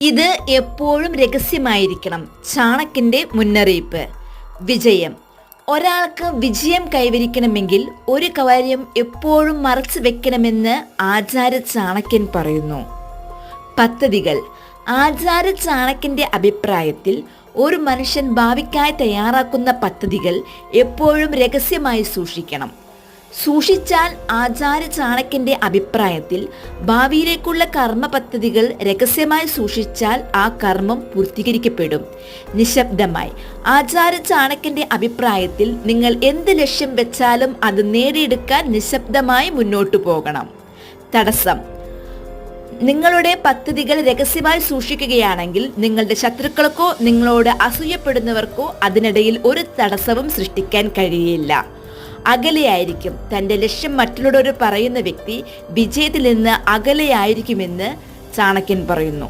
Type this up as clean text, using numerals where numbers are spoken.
ഇത് എപ്പോഴും രഹസ്യമായിരിക്കണം. ചാണക്യന്റെ മുന്നറിയിപ്പ്. വിജയം. ഒരാൾക്ക് വിജയം കൈവരിക്കണമെങ്കിൽ ഒരു കാര്യം എപ്പോഴും മറച്ചു വെക്കണമെന്ന് ആചാര്യ ചാണക്യൻ പറയുന്നു. പദ്ധതികൾ. ആചാര്യ ചാണക്യന്റെ അഭിപ്രായത്തിൽ ഒരു മനുഷ്യൻ ഭാവിക്കായി തയ്യാറാക്കുന്ന പദ്ധതികൾ എപ്പോഴും രഹസ്യമായി സൂക്ഷിക്കണം. സൂക്ഷിച്ചാൽ ആചാര്യ ചാണക്യന്റെ അഭിപ്രായത്തിൽ ഭാവിയിലേക്കുള്ള കർമ്മ പദ്ധതികൾ രഹസ്യമായി സൂക്ഷിച്ചാൽ ആ കർമ്മം പൂർത്തീകരിക്കപ്പെടും. നിശബ്ദമായി. ആചാര്യ ചാണക്യന്റെ അഭിപ്രായത്തിൽ നിങ്ങൾ എന്ത് ലക്ഷ്യം വെച്ചാലും അത് നേടിയെടുക്കാൻ നിശബ്ദമായി മുന്നോട്ടു പോകണം. തടസ്സം. നിങ്ങളുടെ പദ്ധതികൾ രഹസ്യമായി സൂക്ഷിക്കുകയാണെങ്കിൽ നിങ്ങളുടെ ശത്രുക്കൾക്കോ നിങ്ങളോട് അസൂയപ്പെടുന്നവർക്കോ അതിനിടയിൽ ഒരു തടസ്സവും സൃഷ്ടിക്കാൻ കഴിയില്ല. അകലെയായിരിക്കും. തൻ്റെ ലക്ഷ്യം മറ്റുള്ളവരോട് പറയുന്ന വ്യക്തി വിജയത്തിൽ നിന്ന് അകലെയായിരിക്കുമെന്ന് ചാണക്യൻ പറയുന്നു.